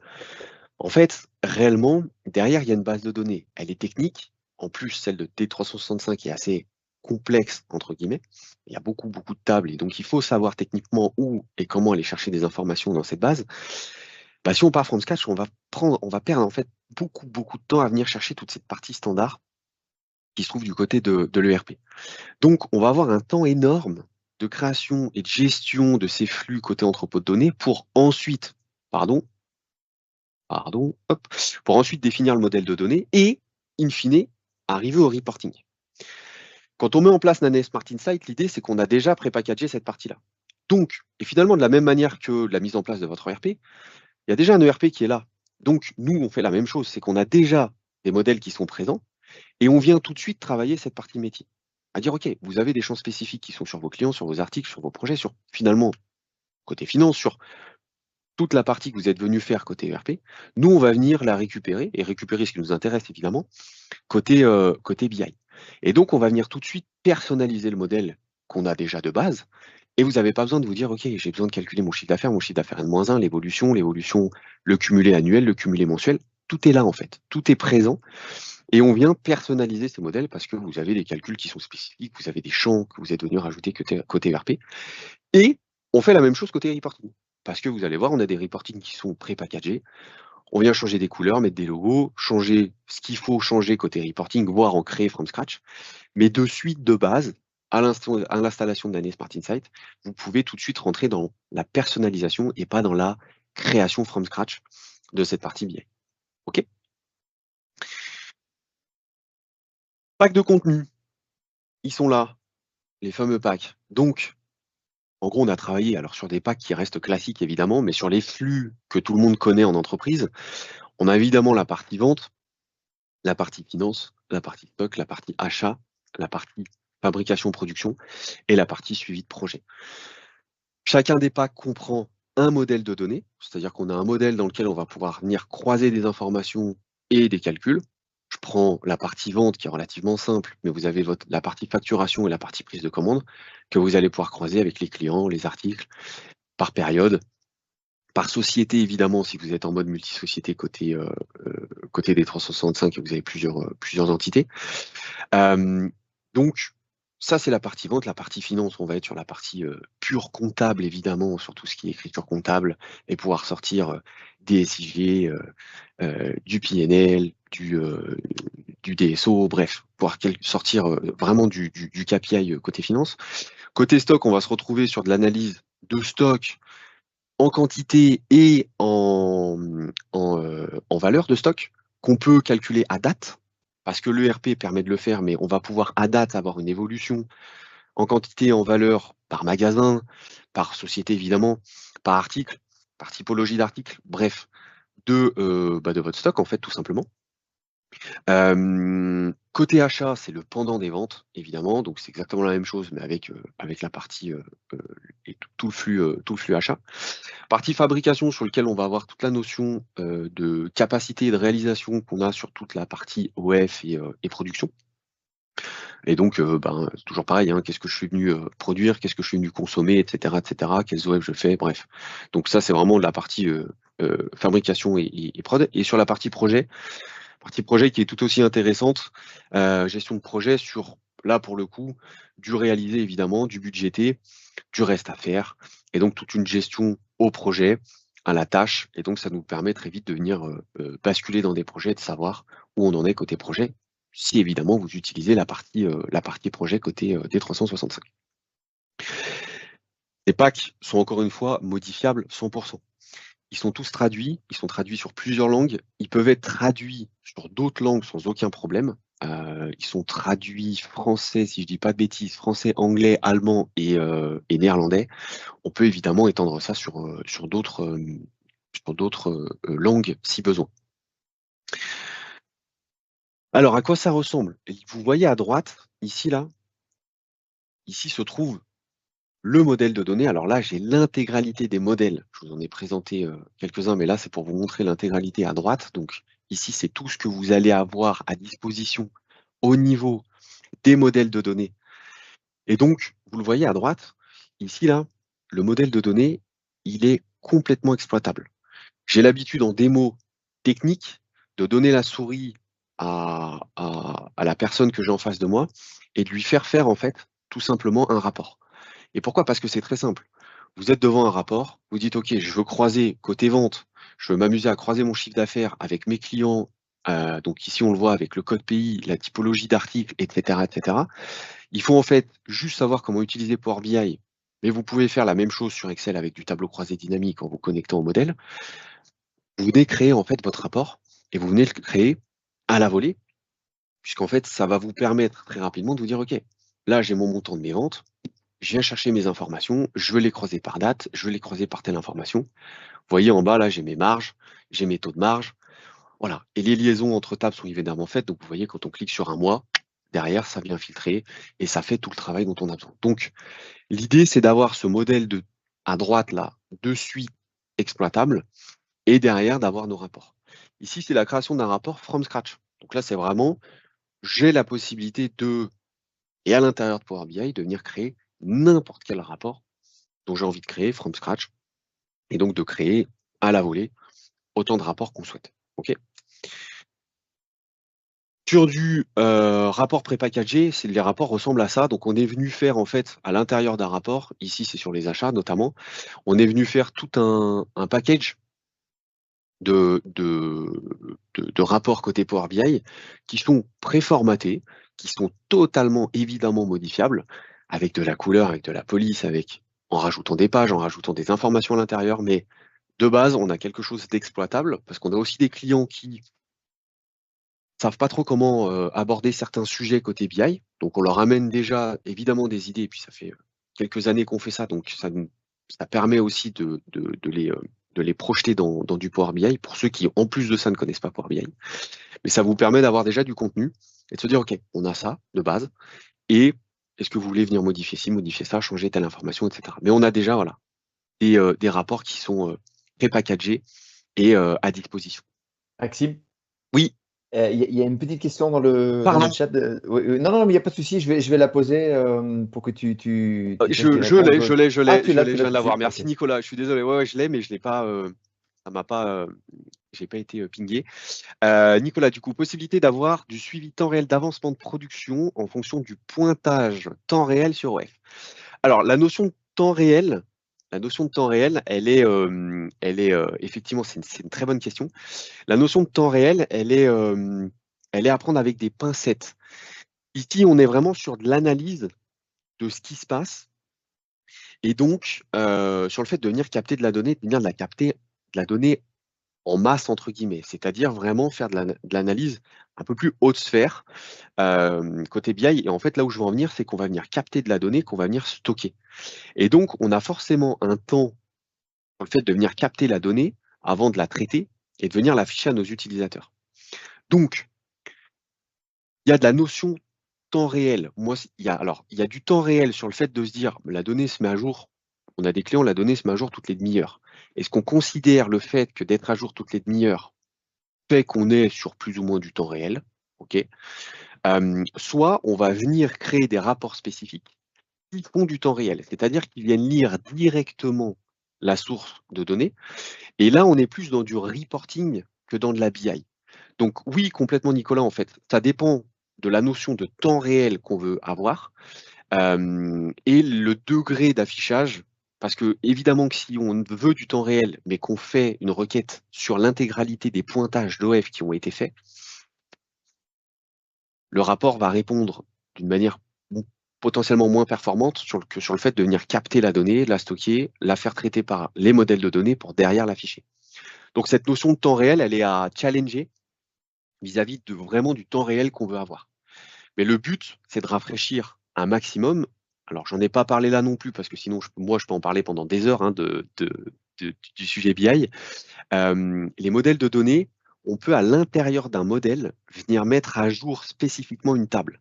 en fait, réellement, derrière, il y a une base de données. Elle est technique. En plus, celle de T365 est assez complexe, entre guillemets. Il y a beaucoup, beaucoup de tables. Et donc, il faut savoir techniquement où et comment aller chercher des informations dans cette base. Bah, si on part from scratch, on va perdre en fait beaucoup, beaucoup de temps à venir chercher toute cette partie standard qui se trouve du côté de l'ERP. Donc, on va avoir un temps énorme de création et de gestion de ces flux côté entrepôt de données pour ensuite, pardon, hop, pour ensuite définir le modèle de données et, in fine, arriver au reporting. Quand on met en place Nine Smart Insight, l'idée, c'est qu'on a déjà prépackagé cette partie-là. Donc, et finalement, de la même manière que la mise en place de votre ERP, il y a déjà un ERP qui est là. Donc, nous, on fait la même chose, c'est qu'on a déjà des modèles qui sont présents et on vient tout de suite travailler cette partie métier. À dire, OK, vous avez des champs spécifiques qui sont sur vos clients, sur vos articles, sur vos projets, sur finalement, côté finance, sur toute la partie que vous êtes venu faire côté ERP. Nous, on va venir la récupérer et récupérer ce qui nous intéresse évidemment côté BI. Et donc, on va venir tout de suite personnaliser le modèle qu'on a déjà de base. Et vous n'avez pas besoin de vous dire, OK, j'ai besoin de calculer mon chiffre d'affaires N-1, l'évolution, le cumulé annuel, le cumulé mensuel. Tout est là, en fait. Tout est présent. Et on vient personnaliser ces modèles parce que vous avez des calculs qui sont spécifiques, vous avez des champs que vous êtes venu rajouter côté ERP. Et on fait la même chose côté reporting. Parce que vous allez voir, on a des reportings qui sont pré-packagés. On vient changer des couleurs, mettre des logos, changer ce qu'il faut changer côté reporting, voire en créer from scratch. Mais de suite, de base, à l'installation de Nine Smart Insight, vous pouvez tout de suite rentrer dans la personnalisation et pas dans la création from scratch de cette partie BI. OK? Pack de contenu, ils sont là, les fameux packs. Donc, en gros, on a travaillé alors sur des packs qui restent classiques évidemment, mais sur les flux que tout le monde connaît en entreprise. On a évidemment la partie vente, la partie finance, la partie stock, la partie achat, la partie fabrication-production et la partie suivi de projet. Chacun des packs comprend un modèle de données, c'est-à-dire qu'on a un modèle dans lequel on va pouvoir venir croiser des informations et des calculs. Je prends la partie vente qui est relativement simple, mais vous avez la partie facturation et la partie prise de commande que vous allez pouvoir croiser avec les clients, les articles, par période, par société, évidemment, si vous êtes en mode multi-société côté des 365 et vous avez plusieurs entités. Donc, ça, c'est la partie vente. La partie finance, on va être sur la partie pure comptable, évidemment, sur tout ce qui est écriture comptable et pouvoir sortir des SIG, du PNL, du DSO, bref, pouvoir sortir vraiment du KPI côté finance. Côté stock, on va se retrouver sur de l'analyse de stock en quantité et en valeur de stock qu'on peut calculer à date, parce que l'ERP permet de le faire, mais on va pouvoir à date avoir une évolution en quantité, en valeur, par magasin, par société évidemment, par article, par typologie d'article, bref, de votre stock en fait tout simplement. Côté achat, c'est le pendant des ventes, évidemment, donc c'est exactement la même chose, mais avec la partie et tout le flux achat. Partie fabrication sur lequel on va avoir toute la notion de capacité et de réalisation qu'on a sur toute la partie OF et production. Et donc, c'est toujours pareil, hein, qu'est-ce que je suis venu produire, qu'est-ce que je suis venu consommer, etc., quels OF je fais, bref. Donc ça, c'est vraiment la partie fabrication et prod. Et sur la partie projet qui est tout aussi intéressante, gestion de projet sur, là pour le coup, du réalisé évidemment, du budgété, du reste à faire, et donc toute une gestion au projet, à la tâche, et donc ça nous permet très vite de venir basculer dans des projets, de savoir où on en est côté projet, si évidemment vous utilisez la partie projet côté D365. Les packs sont encore une fois modifiables 100%. Ils sont tous traduits, ils sont traduits sur plusieurs langues, ils peuvent être traduits sur d'autres langues sans aucun problème. Ils sont traduits français, si je dis pas de bêtises, français, anglais, allemand et néerlandais. On peut évidemment étendre ça sur d'autres langues si besoin. Alors, à quoi ça ressemble? Vous voyez à droite, ici, là, ici se trouve le modèle de données. Alors là, j'ai l'intégralité des modèles. Je vous en ai présenté quelques-uns, mais là, c'est pour vous montrer l'intégralité à droite. Donc ici, c'est tout ce que vous allez avoir à disposition au niveau des modèles de données. Et donc, vous le voyez à droite, ici, là, le modèle de données, il est complètement exploitable. J'ai l'habitude en démo technique de donner la souris à la personne que j'ai en face de moi et de lui faire en fait tout simplement un rapport. Et pourquoi? Parce que c'est très simple. Vous êtes devant un rapport, vous dites OK, je veux croiser côté vente, je veux m'amuser à croiser mon chiffre d'affaires avec mes clients. Donc ici on le voit avec le code pays, la typologie d'articles, etc., etc. Il faut en fait juste savoir comment utiliser Power BI, mais vous pouvez faire la même chose sur Excel avec du tableau croisé dynamique en vous connectant au modèle. Vous venez créer en fait votre rapport et vous venez le créer à la volée, puisqu'en fait ça va vous permettre très rapidement de vous dire OK, là j'ai mon montant de mes ventes, je viens chercher mes informations, je veux les croiser par date, je veux les croiser par telle information. Vous voyez en bas, là, j'ai mes marges, j'ai mes taux de marge. Voilà. Et les liaisons entre tables sont évidemment faites. Donc, vous voyez, quand on clique sur un mois, derrière, ça vient filtrer et ça fait tout le travail dont on a besoin. Donc, l'idée, c'est d'avoir ce modèle à droite, là, de suite exploitable et derrière, d'avoir nos rapports. Ici, c'est la création d'un rapport from scratch. Donc là, c'est vraiment, j'ai la possibilité et à l'intérieur de Power BI, de venir créer n'importe quel rapport dont j'ai envie de créer from scratch, et donc de créer à la volée autant de rapports qu'on souhaite. OK. Sur du rapport prépackagé, les rapports ressemblent à ça. Donc on est venu faire en fait à l'intérieur d'un rapport, ici c'est sur les achats notamment, on est venu faire tout un package de rapports côté Power BI qui sont préformatés, qui sont totalement évidemment modifiables, avec de la couleur, avec de la police, en rajoutant des pages, en rajoutant des informations à l'intérieur, mais de base, on a quelque chose d'exploitable parce qu'on a aussi des clients qui savent pas trop comment aborder certains sujets côté BI. Donc, on leur amène déjà évidemment des idées, et puis ça fait quelques années qu'on fait ça, donc ça permet aussi de les projeter dans du Power BI pour ceux qui, en plus de ça, ne connaissent pas Power BI. Mais ça vous permet d'avoir déjà du contenu et de se dire, OK, on a ça de base, et est-ce que vous voulez venir modifier ci, modifier ça, changer telle information, etc. Mais on a déjà voilà, des rapports qui sont prépackagés et à disposition. Maxime, Oui. Il y a une petite question dans le Pardon. chat. Oui, oui. Non, non, mais il n'y a pas de souci. Je vais la poser pour que tu puisses y Je l'ai, répondre. je l'ai, je Ah, l'ai, tu je l'as, l'ai, tu je l'as viens de tout de l'avoir. suite. OK. Merci Nicolas. Je suis désolé. Ouais, ouais, je l'ai, mais je l'ai pas. Ça m'a pas. J'ai pas été pingé. Nicolas, du coup, possibilité d'avoir du suivi temps réel d'avancement de production en fonction du pointage temps réel sur OF. Alors, la notion de temps réel, effectivement, c'est une très bonne question. La notion de temps réel, elle est à prendre avec des pincettes. Ici, on est vraiment sur de l'analyse de ce qui se passe et donc sur le fait de venir capter de la donnée, de venir de la capter, de la donnée en masse, entre guillemets, c'est-à-dire vraiment faire de l'analyse un peu plus haute sphère côté BI. Et en fait, là où je veux en venir, c'est qu'on va venir capter de la donnée qu'on va venir stocker. Et donc, on a forcément un temps sur le fait de venir capter la donnée avant de la traiter et de venir l'afficher à nos utilisateurs. Donc, il y a de la notion temps réel. Moi, il y a du temps réel sur le fait de se dire, la donnée se met à jour. On a des clients, la donnée se met à jour toutes les demi-heures. Est-ce qu'on considère le fait que d'être à jour toutes les demi-heures fait qu'on est sur plus ou moins du temps réel? Ok. Soit on va venir créer des rapports spécifiques qui font du temps réel, c'est-à-dire qu'ils viennent lire directement la source de données. Et là, on est plus dans du reporting que dans de la BI. Donc oui, complètement Nicolas, en fait, ça dépend de la notion de temps réel qu'on veut avoir et le degré d'affichage. Parce que évidemment que si on veut du temps réel, mais qu'on fait une requête sur l'intégralité des pointages d'OF qui ont été faits, le rapport va répondre d'une manière potentiellement moins performante que sur le fait de venir capter la donnée, la stocker, la faire traiter par les modèles de données pour derrière l'afficher. Donc cette notion de temps réel, elle est à challenger vis-à-vis de vraiment du temps réel qu'on veut avoir. Mais le but, c'est de rafraîchir un maximum. Alors, j'en ai pas parlé là non plus, parce que sinon, moi, je peux en parler pendant des heures du sujet BI. Les modèles de données, on peut, à l'intérieur d'un modèle, venir mettre à jour spécifiquement une table.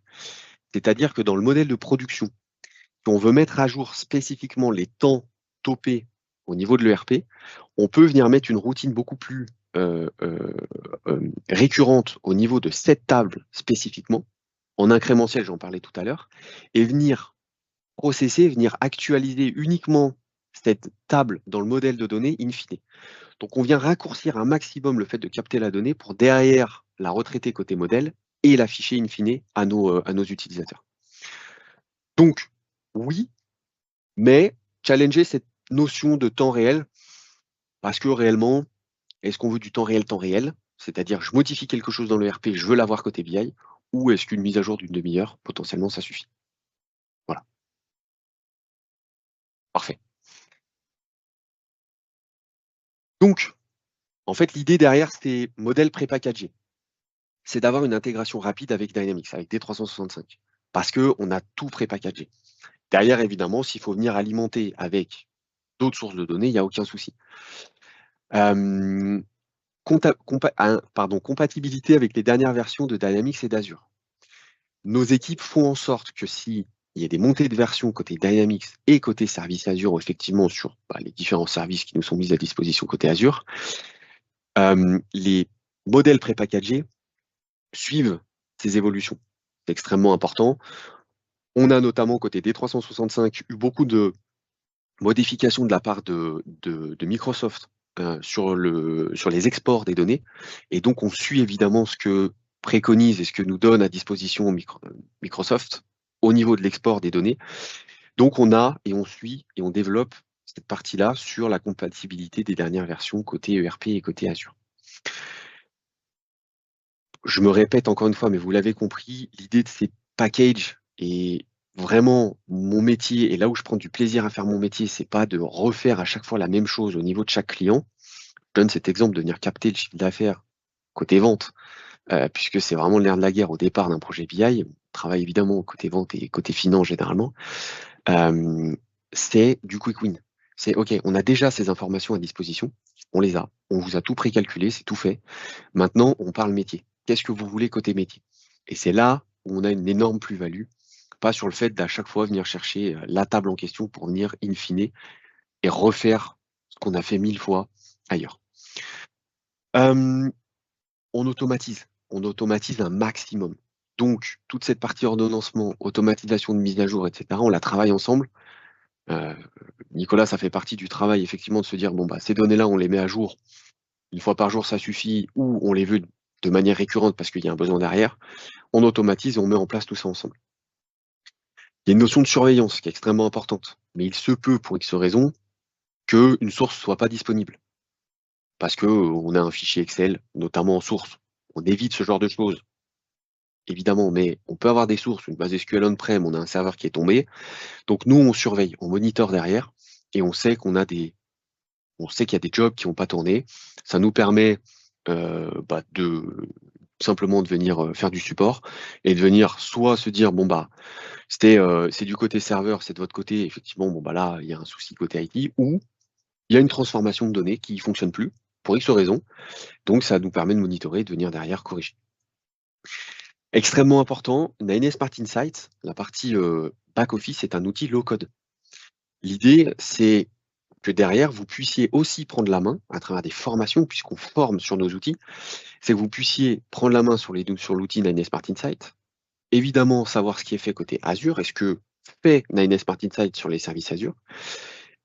C'est-à-dire que dans le modèle de production, si on veut mettre à jour spécifiquement les temps topés au niveau de l'ERP, on peut venir mettre une routine beaucoup plus récurrente au niveau de cette table spécifiquement, en incrémentiel, j'en parlais tout à l'heure, et venir processer, venir actualiser uniquement cette table dans le modèle de données in fine. Donc on vient raccourcir un maximum le fait de capter la donnée pour derrière la retraiter côté modèle et l'afficher in fine à nos utilisateurs. Donc oui, mais challenger cette notion de temps réel, parce que réellement, est-ce qu'on veut du temps réel, c'est-à-dire je modifie quelque chose dans le RP, je veux l'avoir côté BI, ou est-ce qu'une mise à jour d'une demi-heure, potentiellement, ça suffit? Voilà, parfait. Donc, en fait, l'idée derrière, c'est modèle prépackagé. C'est d'avoir une intégration rapide avec Dynamics, avec D365, parce qu'on a tout prépackagé. Derrière, évidemment, s'il faut venir alimenter avec d'autres sources de données, il n'y a aucun souci. Compatibilité avec les dernières versions de Dynamics et d'Azure. Nos équipes font en sorte que si il y a des montées de version côté Dynamics et côté service Azure, effectivement, sur les différents services qui nous sont mis à disposition côté Azure, les modèles prépackagés suivent ces évolutions. C'est extrêmement important. On a notamment côté D365 eu beaucoup de modifications de la part de Microsoft sur les exports des données. Et donc, on suit évidemment ce que préconise et ce que nous donne à disposition Microsoft au niveau de l'export des données. Donc, on a et on suit et on développe cette partie-là sur la compatibilité des dernières versions côté ERP et côté Azure. Je me répète encore une fois, mais vous l'avez compris, l'idée de ces packages est vraiment mon métier, et là où je prends du plaisir à faire mon métier, c'est pas de refaire à chaque fois la même chose au niveau de chaque client. Je donne cet exemple de venir capter le chiffre d'affaires côté vente, puisque c'est vraiment le nerf de la guerre au départ d'un projet BI. On travaille évidemment côté vente et côté finance généralement. C'est du quick win. C'est OK, on a déjà ces informations à disposition, on les a, on vous a tout précalculé, c'est tout fait. Maintenant, on parle métier. Qu'est-ce que vous voulez côté métier? Et c'est là où on a une énorme plus-value, pas sur le fait d'à chaque fois venir chercher la table en question pour venir in fine et refaire ce qu'on a fait 1000 fois ailleurs. On automatise. on automatise un maximum. Donc, toute cette partie ordonnancement, automatisation de mise à jour, etc., on la travaille ensemble. Nicolas, ça fait partie du travail, effectivement, de se dire, bon, bah, ces données-là, on les met à jour. Une fois par jour, ça suffit, ou on les veut de manière récurrente parce qu'il y a un besoin derrière. On automatise et on met en place tout ça ensemble. Il y a une notion de surveillance qui est extrêmement importante. Mais il se peut, pour X raisons, qu'une source soit pas disponible. Parce que on a un fichier Excel, notamment en source. On évite ce genre de choses, évidemment, mais on peut avoir des sources, une base SQL on-prem, on a un serveur qui est tombé. Donc nous, on surveille, on monitore derrière, et on sait qu'il y a des jobs qui n'ont pas tourné. Ça nous permet de simplement de venir faire du support et de venir soit se dire bon bah c'est du côté serveur, c'est de votre côté, effectivement, bon bah là, il y a un souci côté IT, ou il y a une transformation de données qui ne fonctionne plus, pour X raisons. Donc ça nous permet de monitorer et de venir derrière corriger. Extrêmement important, Nine Smart Insights, la partie back-office est un outil low-code. L'idée, c'est que derrière, vous puissiez aussi prendre la main à travers des formations, puisqu'on forme sur nos outils, c'est que vous puissiez prendre la main sur l'outil Nine Smart Insights, évidemment savoir ce qui est fait côté Azure, est-ce que fait Nine Smart Insights sur les services Azure,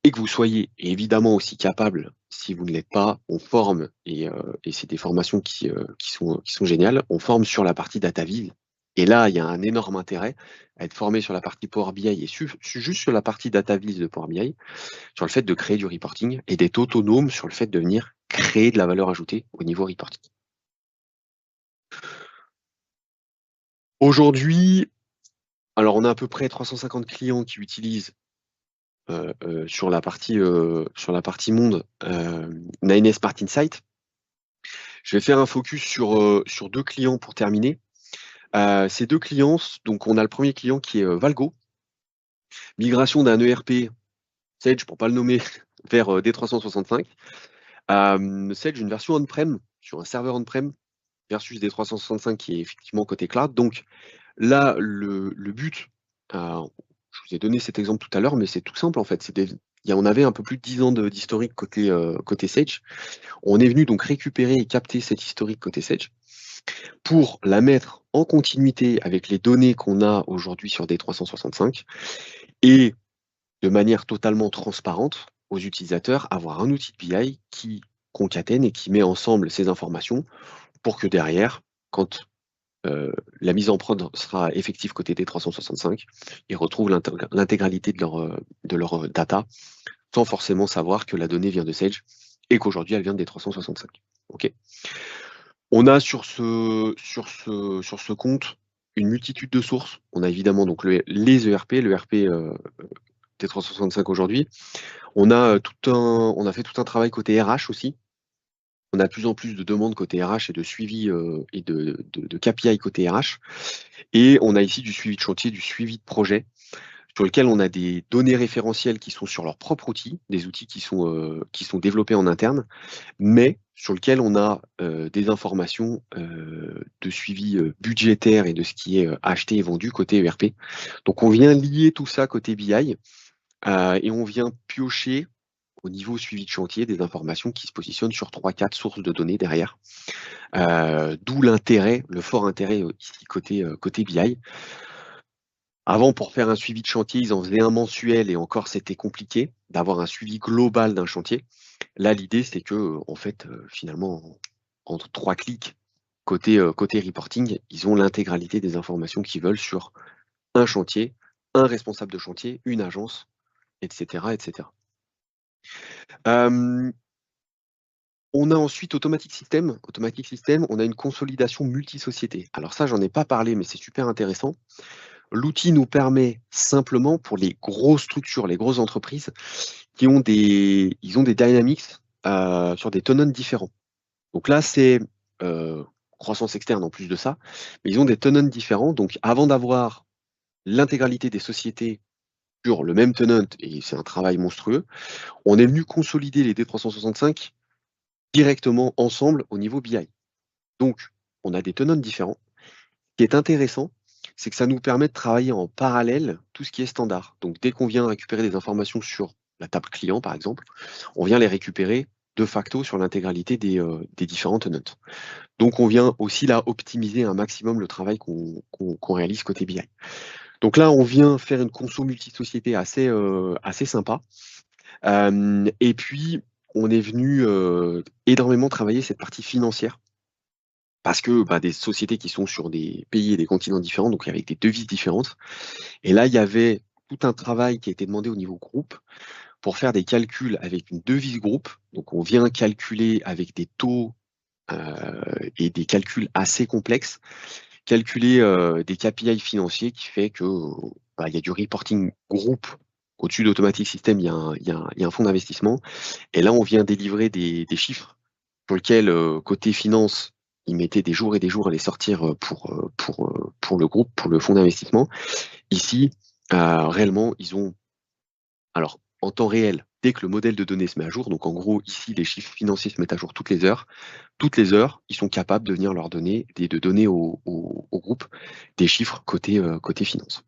et que vous soyez évidemment aussi capable, si vous ne l'êtes pas, on forme, et c'est des formations qui sont géniales, on forme sur la partie data viz. Et là, il y a un énorme intérêt à être formé sur la partie Power BI et juste sur la partie data viz de Power BI, sur le fait de créer du reporting et d'être autonome sur le fait de venir créer de la valeur ajoutée au niveau reporting. Aujourd'hui, alors on a à peu près 350 clients qui utilisent sur la partie monde Nine Smart Insight. Je vais faire un focus sur 2 clients pour terminer. Ces 2 clients, donc on a le premier client qui est Valgo, migration d'un ERP Sage, pour pas le nommer, vers D365. Sage, une version on-prem, sur un serveur on-prem, versus D365 qui est effectivement côté cloud. Donc là, le but, je vous ai donné cet exemple tout à l'heure, mais c'est tout simple en fait. On avait un peu plus de 10 ans d'historique côté Sage. On est venu donc récupérer et capter cette historique côté Sage pour la mettre en continuité avec les données qu'on a aujourd'hui sur D365 et de manière totalement transparente aux utilisateurs, avoir un outil de BI qui concatène et qui met ensemble ces informations pour que derrière, quand la mise en prod sera effective côté D365, ils retrouvent l'intégralité de leur data sans forcément savoir que la donnée vient de Sage et qu'aujourd'hui elle vient de D365. Ok. On a sur ce compte une multitude de sources. On a évidemment donc les ERP, l'ERP T365 aujourd'hui. On a fait tout un travail côté RH aussi. On a de plus en plus de demandes côté RH et de suivi et de KPI côté RH. Et on a ici du suivi de chantier, du suivi de projet, sur lequel on a des données référentielles qui sont sur leur propre outil, des outils qui sont développés en interne, mais sur lequel on a des informations de suivi budgétaire et de ce qui est acheté et vendu côté ERP. Donc on vient lier tout ça côté BI et on vient piocher au niveau suivi de chantier des informations qui se positionnent sur 3-4 sources de données derrière. D'où l'intérêt, le fort intérêt ici côté BI. Avant, pour faire un suivi de chantier, ils en faisaient un mensuel et encore c'était compliqué d'avoir un suivi global d'un chantier. Là, l'idée, c'est que en fait, finalement, entre 3 clics, côté reporting, ils ont l'intégralité des informations qu'ils veulent sur un chantier, un responsable de chantier, une agence, etc. etc. On a ensuite Automatic System. Automatic System, on a une consolidation multi-société. Alors ça, j'en ai pas parlé, mais c'est super intéressant. L'outil nous permet simplement, pour les grosses structures, les grosses entreprises, ils ont des dynamics sur des tenants différents. Donc là, c'est croissance externe en plus de ça, mais ils ont des tenants différents. Donc avant d'avoir l'intégralité des sociétés sur le même tenant, et c'est un travail monstrueux, on est venu consolider les D365 directement ensemble au niveau BI. Donc, on a des tenants différents. Ce qui est intéressant, c'est que ça nous permet de travailler en parallèle tout ce qui est standard. Donc, dès qu'on vient récupérer des informations sur la table client, par exemple, on vient les récupérer de facto sur l'intégralité des différents tenants. Donc, on vient aussi là optimiser un maximum le travail qu'on réalise côté BI. Donc là, on vient faire une conso multisociété assez sympa. Et puis, on est venu énormément travailler cette partie financière parce que des sociétés qui sont sur des pays et des continents différents, donc avec des devises différentes. Et là, il y avait tout un travail qui a été demandé au niveau groupe pour faire des calculs avec une devise groupe. Donc, on vient calculer avec des taux et des calculs assez complexes, calculer des KPI financiers qui fait que il y a du reporting groupe. Au-dessus d'Automatic System, il y a un fonds d'investissement. Et là, on vient délivrer des chiffres sur lesquels, côté finance, ils mettaient des jours et des jours à les sortir pour le groupe, pour le fonds d'investissement. Ici, réellement, ils ont, alors en temps réel, dès que le modèle de données se met à jour, donc en gros, ici, les chiffres financiers se mettent à jour toutes les heures, ils sont capables de venir leur donner, de donner au groupe des chiffres côté finance.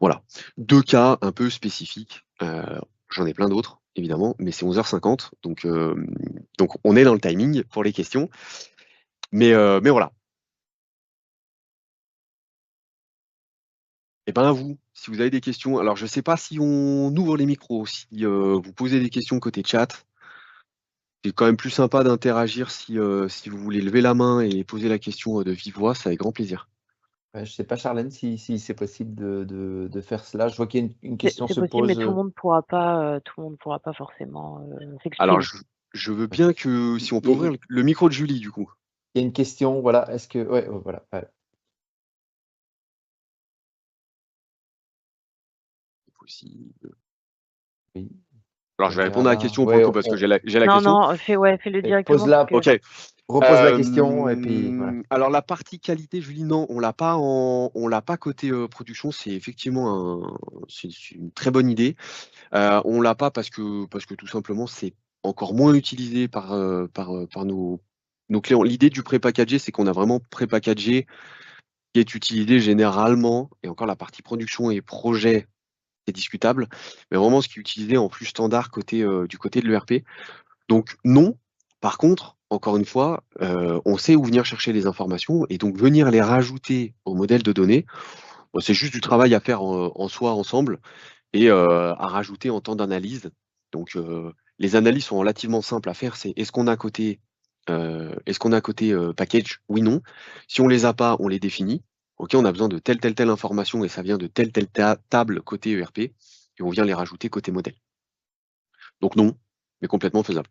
Voilà, 2 cas un peu spécifiques. J'en ai plein d'autres, évidemment, mais c'est 11h50, donc on est dans le timing pour les questions. Mais voilà. Et ben à vous, si vous avez des questions. Alors, je ne sais pas si on ouvre les micros, si vous posez des questions côté chat. C'est quand même plus sympa d'interagir si vous voulez lever la main et poser la question de vive voix, c'est avec grand plaisir. Je ne sais pas, Charlène, si c'est possible de faire cela. Je vois qu'il y a une question C'est se possible, mais pose. tout le monde pourra pas forcément Alors, s'exprimer. je veux bien que si on peut Il y a- ouvrir le micro de Julie, du coup. Il y a une question, voilà. Est-ce que. Ouais, voilà. Ouais. Possible. Oui. Alors, je vais répondre à la question pour Ouais, le coup parce que j'ai la Non, question. non, fais-le directement. pose-la. Parce que... Ok. Repose la question et puis voilà. Alors la partie qualité, Julie, non, on l'a pas côté production. C'est effectivement c'est une très bonne idée. On l'a pas parce que tout simplement c'est encore moins utilisé par nos clients. L'idée du pré-packagé, c'est qu'on a vraiment pré-packagé qui est utilisé généralement, et encore la partie production et projet, c'est discutable, mais vraiment ce qui est utilisé en plus standard du côté de l'ERP. Donc non. Par contre, encore une fois, on sait où venir chercher les informations et donc venir les rajouter au modèle de données, c'est juste du travail à faire en soi ensemble et à rajouter en temps d'analyse. Donc les analyses sont relativement simples à faire. C'est est-ce qu'on a côté package? Oui, non. Si on les a pas, on les définit. OK, on a besoin de telle information et ça vient de telle table côté ERP et on vient les rajouter côté modèle. Donc non, mais complètement faisable.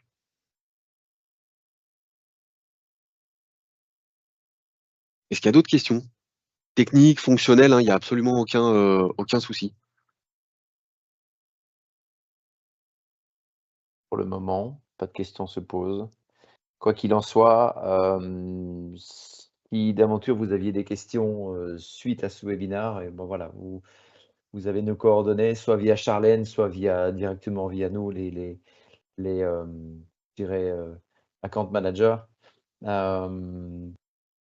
Est-ce qu'il y a d'autres questions? Techniques, fonctionnelles, il n'y a absolument aucun souci. Pour le moment, pas de questions se posent. Quoi qu'il en soit, si d'aventure vous aviez des questions suite à ce webinaire, et bon voilà, vous avez nos coordonnées, soit via Charlène, soit directement via nous, les je dirais, account managers.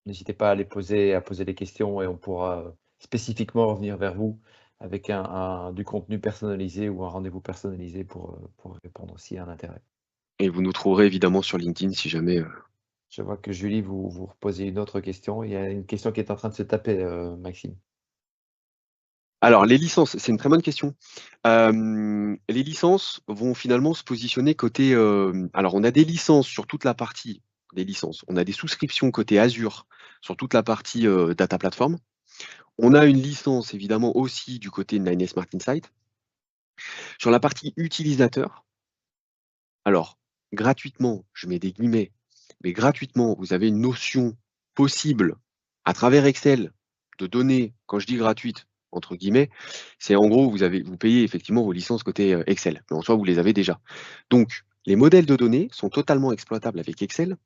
N'hésitez pas à poser les questions et on pourra spécifiquement revenir vers vous avec du contenu personnalisé ou un rendez-vous personnalisé pour répondre aussi à un intérêt. Et vous nous trouverez évidemment sur LinkedIn si jamais. Je vois que Julie, vous reposez une autre question. Il y a une question qui est en train de se taper, Maxime. Alors, les licences, c'est une très bonne question. Les licences vont finalement se positionner côté. Alors, on a des licences sur toute la partie des licences. On a des souscriptions côté Azure sur toute la partie data platform. On a une licence évidemment aussi du côté de 9S Smart Insight. Sur la partie utilisateur, alors gratuitement, je mets des guillemets, mais gratuitement, vous avez une notion possible à travers Excel de données, quand je dis gratuite, entre guillemets, c'est en gros, vous payez effectivement vos licences côté Excel, mais en soi, vous les avez déjà. Donc, les modèles de données sont totalement exploitables avec Excel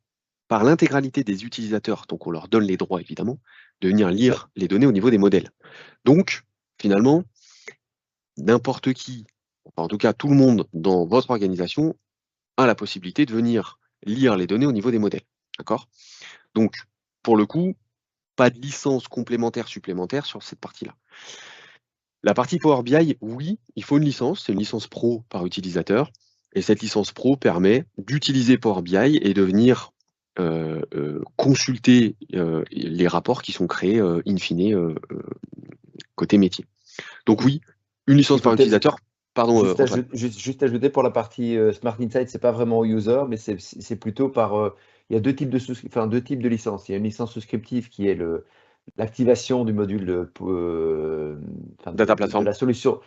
par l'intégralité des utilisateurs, donc on leur donne les droits évidemment, de venir lire les données au niveau des modèles. Donc, finalement, n'importe qui, en tout cas tout le monde dans votre organisation, a la possibilité de venir lire les données au niveau des modèles. D'accord? Donc, pour le coup, pas de licence complémentaire supplémentaire sur cette partie-là. La partie Power BI, oui, il faut une licence, c'est une licence pro par utilisateur. Et cette licence pro permet d'utiliser Power BI et de venir consulter les rapports qui sont créés in fine côté métier. Donc oui, une licence par peut-être utilisateur. Pardon, Antoine. juste ajouter pour la partie Smart Insight, c'est pas vraiment user, mais c'est plutôt par. Il y a deux types de licences. Il y a une licence souscriptive qui est l'activation du module Data de Platform, la solution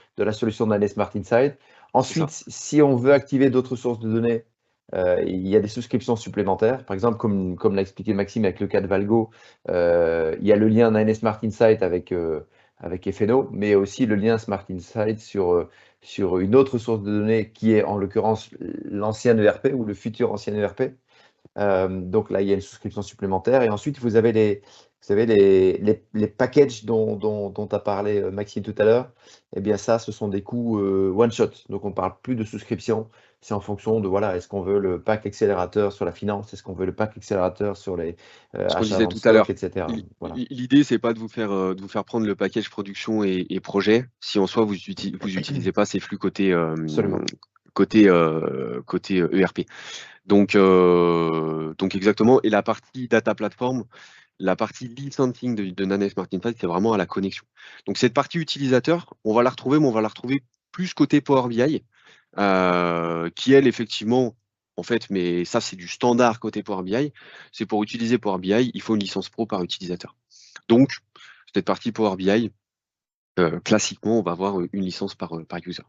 d'année Smart Insight. c'est ça. Ensuite, si on veut activer d'autres sources de données, il y a des souscriptions supplémentaires. Par exemple, comme l'a expliqué Maxime avec le cas de Valgo, il y a le lien d'année Smart Insight avec FNO, mais aussi le lien Smart Insight sur une autre source de données qui est en l'occurrence l'ancien ERP ou le futur ancien ERP. Donc là, il y a une souscription supplémentaire. Et ensuite, vous avez les packages dont a parlé Maxime tout à l'heure. Eh bien, ça, ce sont des coûts one shot. Donc, on ne parle plus de souscription. C'est en fonction de, voilà, est-ce qu'on veut le pack accélérateur sur la finance? Est-ce qu'on veut le pack accélérateur sur les Ce qu'on achats disait en tout à stock, l'heure. etc. Voilà. L'idée, c'est pas de vous faire prendre le package production et projet si en soi vous utilisez pas ces flux côté Absolument. ERP. Donc exactement. Et la partie data platform, la partie licensing de Nane Smart Insight, c'est vraiment à la connexion. Donc cette partie utilisateur, on va la retrouver, mais on va la retrouver plus côté Power BI, qui elle effectivement, en fait, mais ça c'est du standard côté Power BI. C'est pour utiliser Power BI, il faut une licence pro par utilisateur. Donc cette partie Power BI, classiquement, on va avoir une licence par user.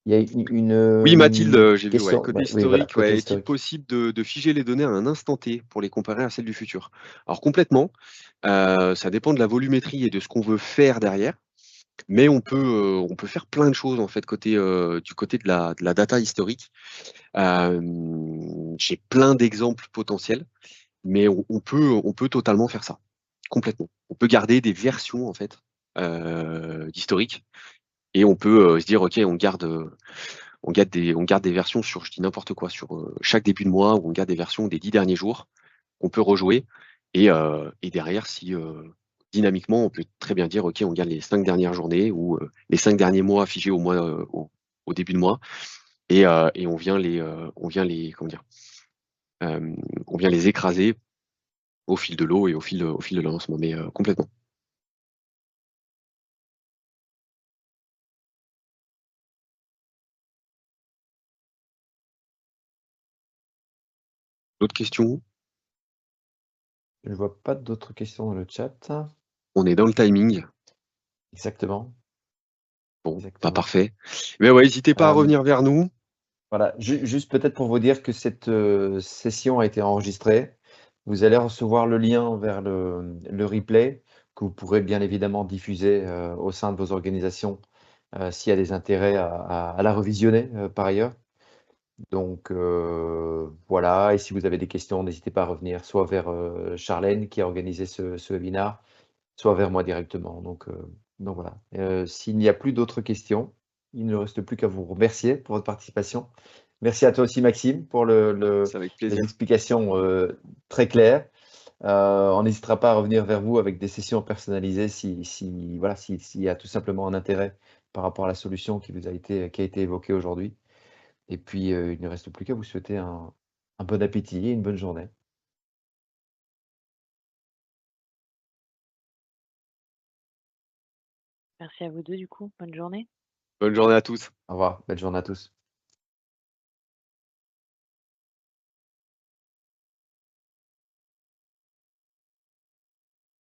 Il y a Oui, une Mathilde, j'ai vu, ouais. question. Côté Oui, voilà, historique, côté est-il historique. possible de figer les données à un instant T pour les comparer à celles du futur? Alors complètement, ça dépend de la volumétrie et de ce qu'on veut faire derrière, mais on peut faire plein de choses en fait du côté de la data historique. J'ai plein d'exemples potentiels, mais on peut totalement faire ça, complètement. On peut garder des versions en fait d'historique et on peut se dire ok, on garde des versions sur, je dis n'importe quoi, sur chaque début de mois, ou on garde des versions des 10 derniers jours, on peut rejouer. Et derrière, si dynamiquement, on peut très bien dire, OK, on garde les 5 dernières journées ou les 5 derniers mois figés au début de mois, et comment dire, euh, on vient les écraser au fil de l'eau et au fil de l'avancement, mais complètement. D'autres questions? Je ne vois pas d'autres questions dans le chat. On est dans le timing. Exactement. Bon, pas Exactement. parfait. Mais ouais, n'hésitez pas à revenir vers nous. Voilà, juste peut-être pour vous dire que cette session a été enregistrée. Vous allez recevoir le lien vers le replay que vous pourrez bien évidemment diffuser au sein de vos organisations s'il y a des intérêts à la revisionner par ailleurs. Donc voilà, et si vous avez des questions, n'hésitez pas à revenir soit vers Charlène qui a organisé ce webinaire, soit vers moi directement. Donc voilà. S'il n'y a plus d'autres questions, il ne reste plus qu'à vous remercier pour votre participation. Merci à toi aussi, Maxime, pour C'est avec les plaisir. explications très claires. On n'hésitera pas à revenir vers vous avec des sessions personnalisées voilà, s'il y a tout simplement un intérêt par rapport à la solution qui a été évoquée aujourd'hui. Et puis, il ne reste plus qu'à vous souhaiter un bon appétit et une bonne journée. Merci à vous deux du coup. Bonne journée. Bonne journée à tous. Au revoir, belle journée à tous.